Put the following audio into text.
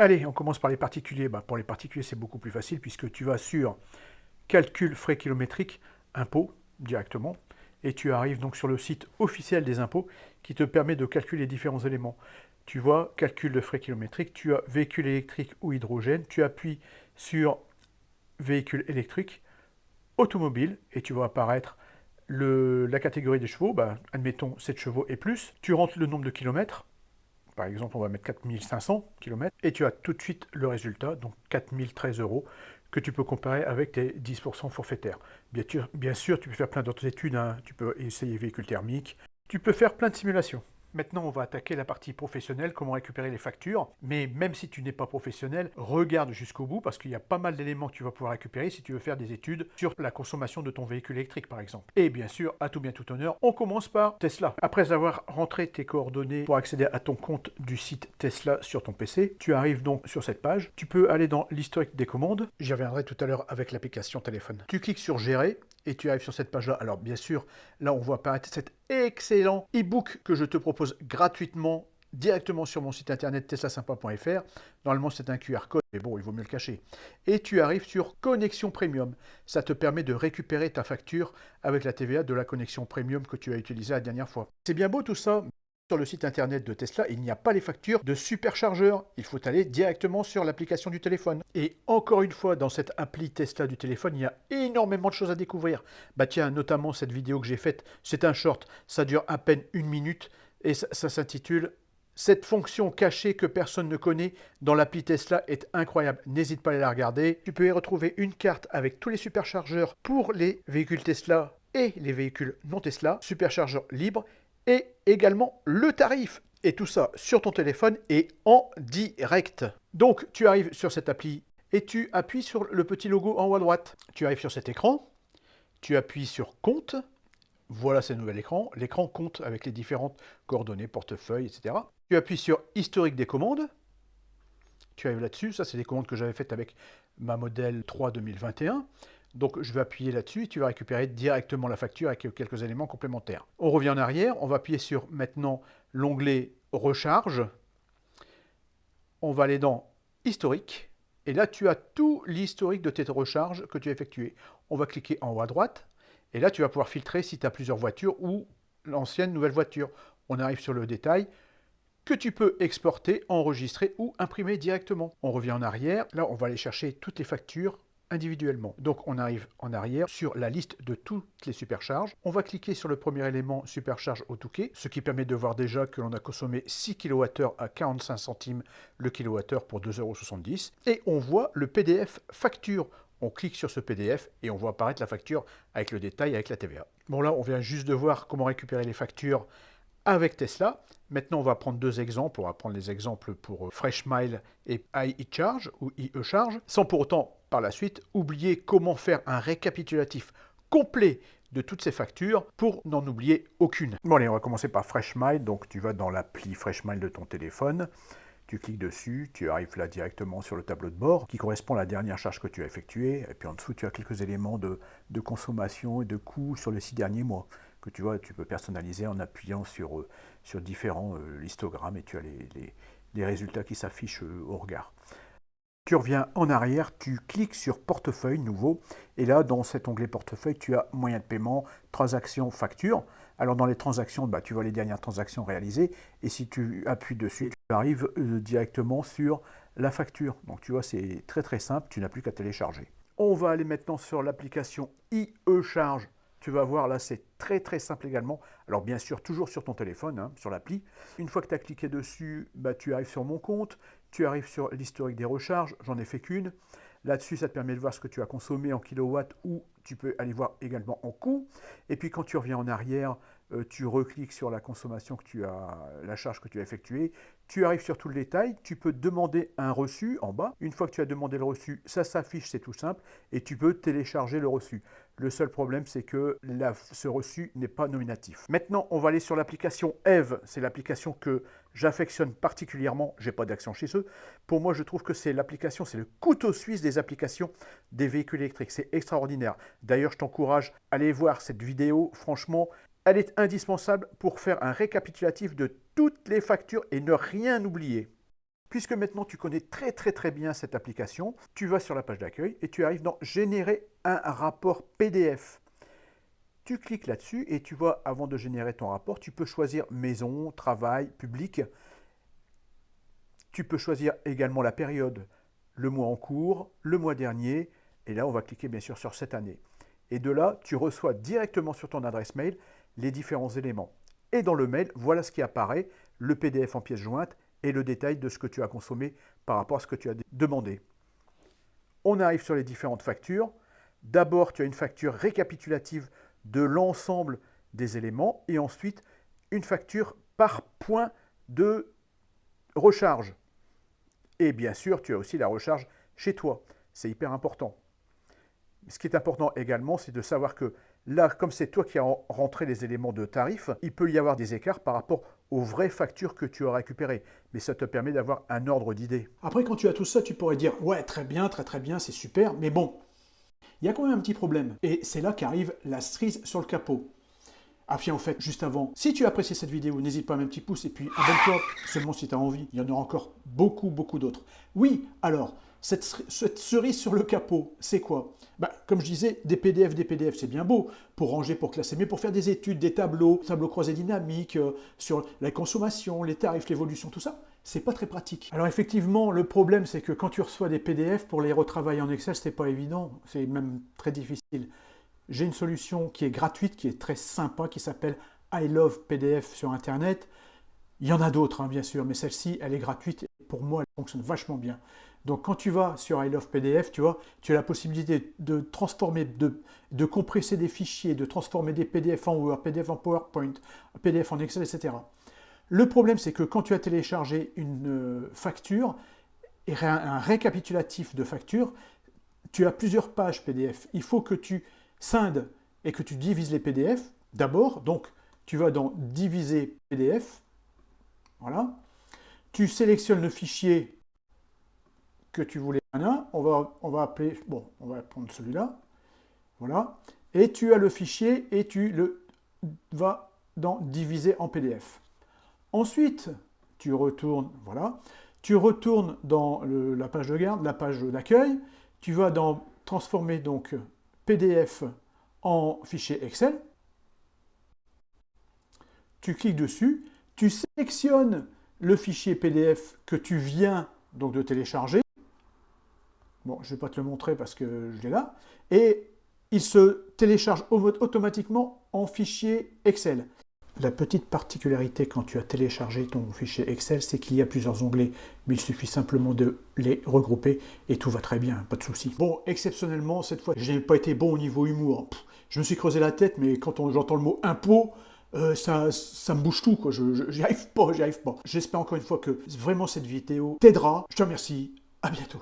Allez, on commence par les particuliers. Pour les particuliers, c'est beaucoup plus facile puisque tu vas sur calcul frais kilométriques, impôts directement, et tu arrives donc sur le site officiel des impôts qui te permet de calculer les différents éléments. Tu vois, calcul de frais kilométriques, tu as véhicule électrique ou hydrogène, tu appuies sur véhicule électrique, automobile, et tu vois apparaître la catégorie des chevaux, admettons 7 chevaux et plus, tu rentres le nombre de kilomètres, par exemple, on va mettre 4500 km, et tu as tout de suite le résultat, donc 4013 euros, que tu peux comparer avec tes 10% forfaitaires. Bien sûr, tu peux faire plein d'autres études, hein. Tu peux essayer véhicule thermique, tu peux faire plein de simulations. Maintenant, on va attaquer la partie professionnelle, comment récupérer les factures. Mais même si tu n'es pas professionnel, regarde jusqu'au bout parce qu'il y a pas mal d'éléments que tu vas pouvoir récupérer si tu veux faire des études sur la consommation de ton véhicule électrique, par exemple. Et bien sûr, à tout bien tout honneur, on commence par Tesla. Après avoir rentré tes coordonnées pour accéder à ton compte du site Tesla sur ton PC, tu arrives donc sur cette page. Tu peux aller dans l'historique des commandes. J'y reviendrai tout à l'heure avec l'application téléphone. Tu cliques sur Gérer et tu arrives sur cette page-là. Alors bien sûr, là on voit apparaître cet excellent e-book que je te propose gratuitement directement sur mon site internet teslasympa.fr. Normalement c'est un QR code, mais bon, il vaut mieux le cacher. Et tu arrives sur Connexion Premium. Ça te permet de récupérer ta facture avec la TVA de la connexion Premium que tu as utilisée la dernière fois. C'est bien beau tout ça. Sur le site internet de Tesla, il n'y a pas les factures de superchargeurs. Il faut aller directement sur l'application du téléphone. Et encore une fois, dans cette appli Tesla du téléphone, il y a énormément de choses à découvrir. Tiens, notamment cette vidéo que j'ai faite, c'est un short, ça dure à peine 1 minute et ça s'intitule cette fonction cachée que personne ne connaît dans l'appli Tesla est incroyable. N'hésite pas à aller la regarder. Tu peux y retrouver une carte avec tous les superchargeurs pour les véhicules Tesla et les véhicules non Tesla, superchargeurs libres, et également le tarif. Et tout ça sur ton téléphone et en direct. Donc tu arrives sur cette appli et tu appuies sur le petit logo en haut à droite. Tu arrives sur cet écran, tu appuies sur compte. Voilà ce nouvel écran. L'écran compte avec les différentes coordonnées, portefeuille, etc. Tu appuies sur historique des commandes. Tu arrives là-dessus. Ça, c'est des commandes que j'avais faites avec ma modèle 3 2021. Donc, je vais appuyer là-dessus et tu vas récupérer directement la facture avec quelques éléments complémentaires. On revient en arrière. On va appuyer sur maintenant l'onglet Recharge. On va aller dans Historique. Et là, tu as tout l'historique de tes recharges que tu as effectuées. On va cliquer en haut à droite. Et là, tu vas pouvoir filtrer si tu as plusieurs voitures ou l'ancienne nouvelle voiture. On arrive sur le détail que tu peux exporter, enregistrer ou imprimer directement. On revient en arrière. Là, on va aller chercher toutes les factures individuellement. Donc, on arrive en arrière sur la liste de toutes les supercharges. On va cliquer sur le premier élément supercharge au Touquet, ce qui permet de voir déjà que l'on a consommé 6 kWh à 45 centimes le kilowattheure pour 2,70 €. Et on voit le PDF facture. On clique sur ce PDF et on voit apparaître la facture avec le détail, avec la TVA. Bon, là, on vient juste de voir comment récupérer les factures avec Tesla. Maintenant, on va prendre deux exemples. On va prendre les exemples pour FreshMile et iCharge ou iEcharge, sans pour autant, par la suite, oublier comment faire un récapitulatif complet de toutes ces factures pour n'en oublier aucune. Bon, allez, on va commencer par FreshMile. Donc, tu vas dans l'appli FreshMile de ton téléphone. Tu cliques dessus, tu arrives là directement sur le tableau de bord qui correspond à la dernière charge que tu as effectuée. Et puis en dessous, tu as quelques éléments de consommation et de coûts sur les 6 derniers mois que tu vois, tu peux personnaliser en appuyant sur différents histogrammes et tu as les résultats qui s'affichent au regard. Tu reviens en arrière, tu cliques sur portefeuille nouveau et là dans cet onglet portefeuille tu as moyen de paiement, transactions, factures. Alors dans les transactions, tu vois les dernières transactions réalisées et si tu appuies dessus, tu arrives directement sur la facture. Donc tu vois c'est très très simple, tu n'as plus qu'à télécharger. On va aller maintenant sur l'application iEcharge. Tu vas voir là c'est très très simple également. Alors bien sûr toujours sur ton téléphone, hein, sur l'appli. Une fois que tu as cliqué dessus, tu arrives sur mon compte. Tu arrives sur l'historique des recharges, j'en ai fait qu'une. Là-dessus, ça te permet de voir ce que tu as consommé en kilowatts ou tu peux aller voir également en coût. Et puis quand tu reviens en arrière, tu recliques sur la consommation que tu as, la charge que tu as effectuée. Tu arrives sur tout le détail, tu peux demander un reçu en bas. Une fois que tu as demandé le reçu, ça s'affiche, c'est tout simple, et tu peux télécharger le reçu. Le seul problème, c'est que ce reçu n'est pas nominatif. Maintenant, on va aller sur l'application Eve. C'est l'application que j'affectionne particulièrement. Je n'ai pas d'action chez eux. Pour moi, je trouve que c'est l'application, c'est le couteau suisse des applications des véhicules électriques. C'est extraordinaire. D'ailleurs, je t'encourage à aller voir cette vidéo. Franchement, elle est indispensable pour faire un récapitulatif de toutes les factures et ne rien oublier. Puisque maintenant tu connais très bien cette application, tu vas sur la page d'accueil et tu arrives dans générer un rapport PDF. Tu cliques là-dessus et tu vois, avant de générer ton rapport, tu peux choisir maison, travail, public. Tu peux choisir également la période, le mois en cours, le mois dernier, et là on va cliquer bien sûr sur cette année. Et de là, tu reçois directement sur ton adresse mail les différents éléments. Et dans le mail, voilà ce qui apparaît, le PDF en pièces jointes et le détail de ce que tu as consommé par rapport à ce que tu as demandé. On arrive sur les différentes factures. D'abord, tu as une facture récapitulative de l'ensemble des éléments et ensuite une facture par point de recharge. Et bien sûr, tu as aussi la recharge chez toi. C'est hyper important. Ce qui est important également, c'est de savoir que là, comme c'est toi qui as rentré les éléments de tarif, il peut y avoir des écarts par rapport aux vraies factures que tu as récupérées. Mais ça te permet d'avoir un ordre d'idée. Après, quand tu as tout ça, tu pourrais dire « Ouais, très bien, c'est super, mais bon, il y a quand même un petit problème. » Et c'est là qu'arrive la cerise sur le capot. Ah puis en fait, juste avant, si tu as apprécié cette vidéo, n'hésite pas à mettre un petit pouce et puis abonne-toi, seulement si tu as envie. Il y en aura encore beaucoup d'autres. Oui, alors, cette cerise sur le capot, c'est quoi? Comme je disais, des PDF, c'est bien beau pour ranger, pour classer, mais pour faire des études, des tableaux croisés dynamiques, sur la consommation, les tarifs, l'évolution, tout ça, c'est pas très pratique. Alors effectivement, le problème, c'est que quand tu reçois des PDF, pour les retravailler en Excel, c'est pas évident, c'est même très difficile. J'ai une solution qui est gratuite, qui est très sympa, qui s'appelle I Love PDF sur Internet. Il y en a d'autres, hein, bien sûr, mais celle-ci, elle est gratuite. Et pour moi, elle fonctionne vachement bien. Donc, quand tu vas sur I Love PDF, tu vois, tu as la possibilité de transformer, de compresser des fichiers, de transformer des PDF en Word, PDF en PowerPoint, PDF en Excel, etc. Le problème, c'est que quand tu as téléchargé une facture et un récapitulatif de facture, tu as plusieurs pages PDF. Il faut que tu scinde et que tu divises les PDF d'abord. Donc, tu vas dans diviser PDF. Voilà. Tu sélectionnes le fichier que tu voulais. On va appeler, bon, on va prendre celui-là. Voilà. Et tu as le fichier et tu le vas dans diviser en PDF. Ensuite, tu retournes, voilà. Tu retournes dans la page de garde, la page d'accueil. Tu vas dans transformer donc PDF en fichier Excel. Tu cliques dessus, tu sélectionnes le fichier PDF que tu viens donc de télécharger. Bon, je ne vais pas te le montrer parce que je l'ai là. Et il se télécharge automatiquement en fichier Excel. La petite particularité quand tu as téléchargé ton fichier Excel, c'est qu'il y a plusieurs onglets, mais il suffit simplement de les regrouper et tout va très bien, pas de souci. Bon, exceptionnellement, cette fois, je n'ai pas été bon au niveau humour. Je me suis creusé la tête, mais quand j'entends le mot impôt, ça me bouge tout, quoi. J'y arrive pas. J'espère encore une fois que vraiment cette vidéo t'aidera. Je te remercie, à bientôt.